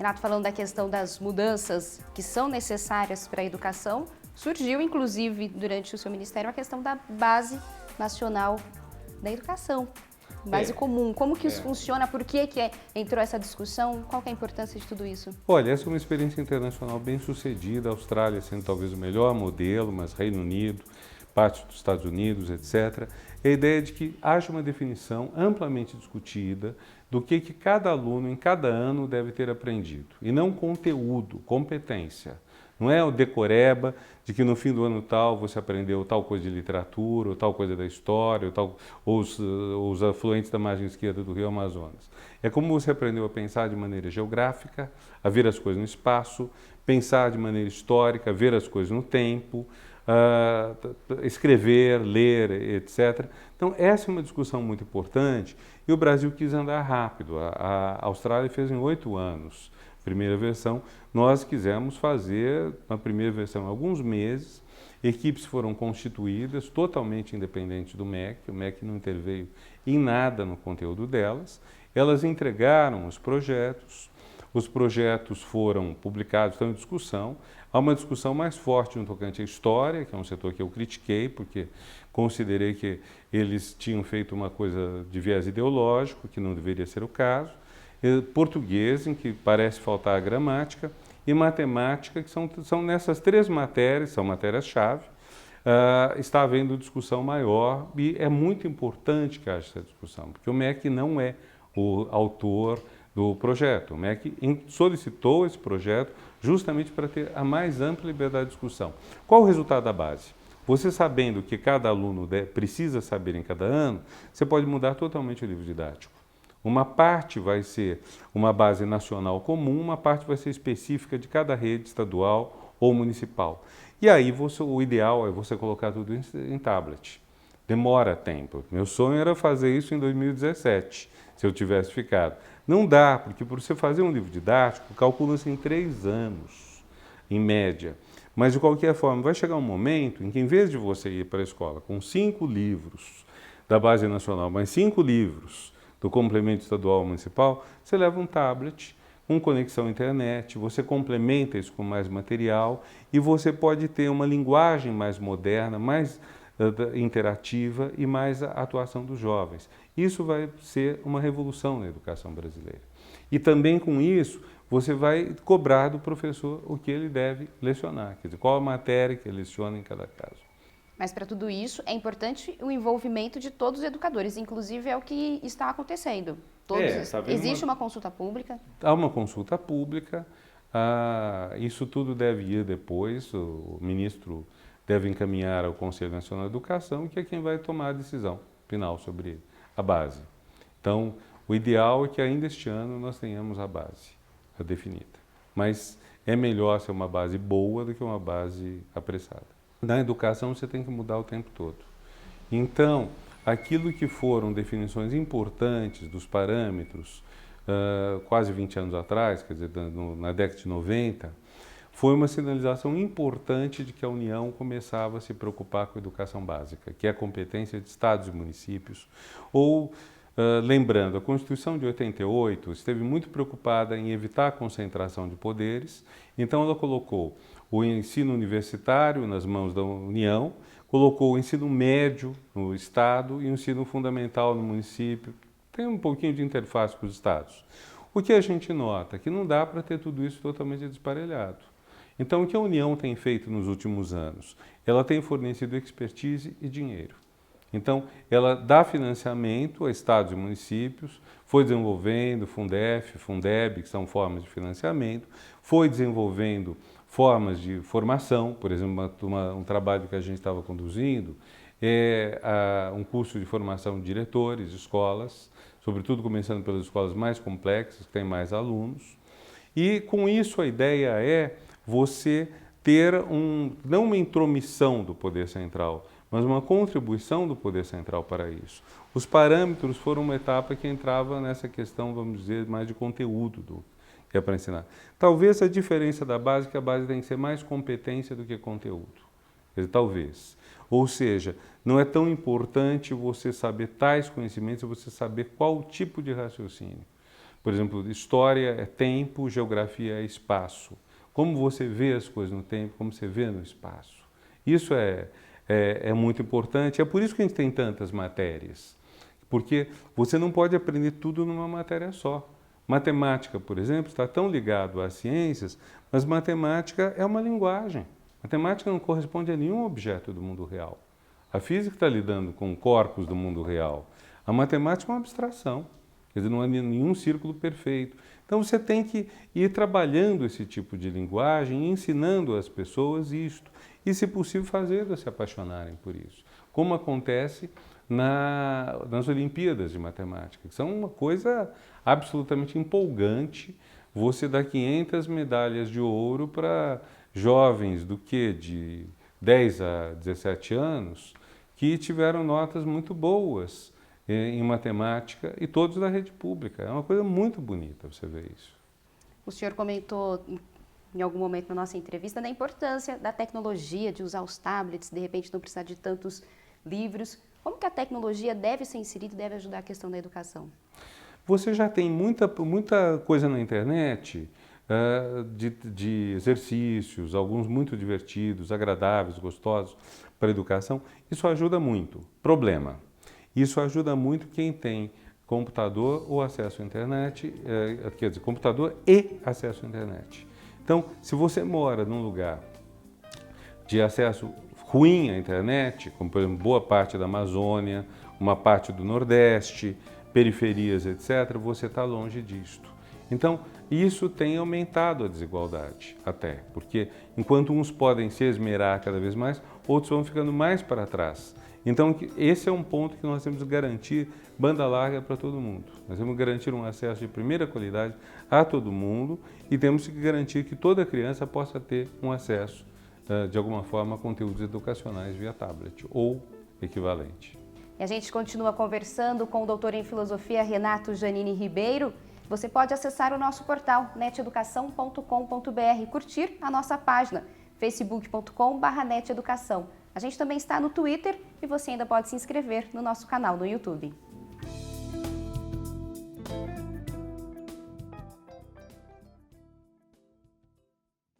Renato, falando da questão das mudanças que são necessárias para a educação, surgiu, inclusive, durante o seu ministério, a questão da Base Nacional da Educação, base comum. Como que isso funciona? Por que entrou essa discussão? Qual que é a importância de tudo isso? Olha, essa é uma experiência internacional bem sucedida, a Austrália sendo talvez o melhor modelo, mas Reino Unido, parte dos Estados Unidos, etc. É a ideia de que haja uma definição amplamente discutida do que cada aluno em cada ano deve ter aprendido, e não conteúdo, competência. Não é o decoreba de que no fim do ano tal você aprendeu tal coisa de literatura, ou tal coisa da história, ou os afluentes da margem esquerda do Rio Amazonas. É como você aprendeu a pensar de maneira geográfica, a ver as coisas no espaço, pensar de maneira histórica, ver as coisas no tempo, escrever, ler, etc. Então, essa é uma discussão muito importante e o Brasil quis andar rápido. A Austrália fez em 8 anos. Primeira versão, nós quisemos fazer uma primeira versão em alguns meses, equipes foram constituídas, totalmente independentes do MEC, o MEC não interveio em nada no conteúdo delas, elas entregaram os projetos foram publicados, estão em discussão, há uma discussão mais forte no tocante à história, que é um setor que eu critiquei, porque considerei que eles tinham feito uma coisa de viés ideológico, que não deveria ser o caso, português, em que parece faltar a gramática, e matemática, que são nessas 3 matérias, são matérias-chave, está havendo discussão maior e é muito importante que haja essa discussão, porque o MEC não é o autor do projeto. O MEC solicitou esse projeto justamente para ter a mais ampla liberdade de discussão. Qual o resultado da base? Você sabendo o que cada aluno precisa saber em cada ano, você pode mudar totalmente o livro didático. Uma parte vai ser uma base nacional comum, uma parte vai ser específica de cada rede estadual ou municipal. E aí o ideal é você colocar tudo em tablet. Demora tempo. Meu sonho era fazer isso em 2017, se eu tivesse ficado. Não dá, porque para você fazer um livro didático, calcula-se em 3 anos, em média. Mas, de qualquer forma, vai chegar um momento em que, em vez de você ir para a escola com 5 livros da Base Nacional, mais 5 livros do complemento estadual ou municipal, você leva um tablet com conexão à internet, você complementa isso com mais material e você pode ter uma linguagem mais moderna, mais interativa e mais a atuação dos jovens. Isso vai ser uma revolução na educação brasileira. E também com isso, você vai cobrar do professor o que ele deve lecionar, quer dizer, qual a matéria que ele leciona em cada caso. Mas para tudo isso é importante o envolvimento de todos os educadores, inclusive é o que está acontecendo. Existe uma consulta pública? Há uma consulta pública, isso tudo deve ir depois, o ministro deve encaminhar ao Conselho Nacional de Educação, que é quem vai tomar a decisão final sobre a base. Então, o ideal é que ainda este ano nós tenhamos a base definida. Mas é melhor ser uma base boa do que uma base apressada. Na educação você tem que mudar o tempo todo. Então, aquilo que foram definições importantes dos parâmetros quase 20 anos atrás, quer dizer, na década de 90, foi uma sinalização importante de que a União começava a se preocupar com a educação básica, que é a competência de estados e municípios. Lembrando, a Constituição de 88 esteve muito preocupada em evitar a concentração de poderes, então ela colocou o ensino universitário nas mãos da União, colocou o ensino médio no Estado e o ensino fundamental no município. Tem um pouquinho de interface com os estados. O que a gente nota? Que não dá para ter tudo isso totalmente desparelhado. Então, o que a União tem feito nos últimos anos? Ela tem fornecido expertise e dinheiro. Então, ela dá financiamento a estados e municípios, foi desenvolvendo Fundef, Fundeb, que são formas de financiamento, foi desenvolvendo formas de formação, por exemplo, um trabalho que a gente estava conduzindo é um curso de formação de diretores de escolas, sobretudo começando pelas escolas mais complexas, que têm mais alunos. E com isso a ideia é você ter não uma intromissão do poder central, mas uma contribuição do poder central para isso. Os parâmetros foram uma etapa que entrava nessa questão, vamos dizer, mais de conteúdo que é para ensinar. Talvez a diferença da base é que a base tem que ser mais competência do que conteúdo. Quer dizer, talvez. Ou seja, não é tão importante você saber tais conhecimentos, você saber qual tipo de raciocínio. Por exemplo, história é tempo, geografia é espaço. Como você vê as coisas no tempo, como você vê no espaço. Isso é muito importante. É por isso que a gente tem tantas matérias. Porque você não pode aprender tudo numa matéria só. Matemática, por exemplo, está tão ligado às ciências, mas matemática é uma linguagem. Matemática não corresponde a nenhum objeto do mundo real. A física está lidando com corpos do mundo real. A matemática é uma abstração. Quer dizer, não é nenhum círculo perfeito. Então você tem que ir trabalhando esse tipo de linguagem, ensinando às pessoas isto. E, se possível, fazê-las se apaixonarem por isso. Como acontece nas Olimpíadas de Matemática, que são uma coisa absolutamente empolgante. Você dá 500 medalhas de ouro para jovens de 10 a 17 anos que tiveram notas muito boas em matemática e todos da rede pública. É uma coisa muito bonita você ver isso. O senhor comentou em algum momento na nossa entrevista da importância da tecnologia, de usar os tablets, de repente não precisar de tantos livros. Como que a tecnologia deve ser inserida e deve ajudar a questão da educação? Você já tem muita coisa na internet de exercícios, alguns muito divertidos, agradáveis, gostosos para a educação. Isso ajuda muito. Problema. Isso ajuda muito quem tem computador ou acesso à internet, quer dizer, computador e acesso à internet. Então, se você mora num lugar de acesso ruim à internet, como por exemplo boa parte da Amazônia, uma parte do Nordeste, periferias, etc., você está longe disto. Então, isso tem aumentado a desigualdade até, porque enquanto uns podem se esmerar cada vez mais, outros vão ficando mais para trás. Então, esse é um ponto que nós temos que garantir banda larga para todo mundo. Nós temos que garantir um acesso de primeira qualidade a todo mundo e temos que garantir que toda criança possa ter um acesso, de alguma forma, a conteúdos educacionais via tablet ou equivalente. E a gente continua conversando com o doutor em filosofia Renato Giannini Ribeiro. Você pode acessar o nosso portal neteducação.com.br e curtir a nossa página facebook.com/neteducação. A gente também está no Twitter e você ainda pode se inscrever no nosso canal no YouTube.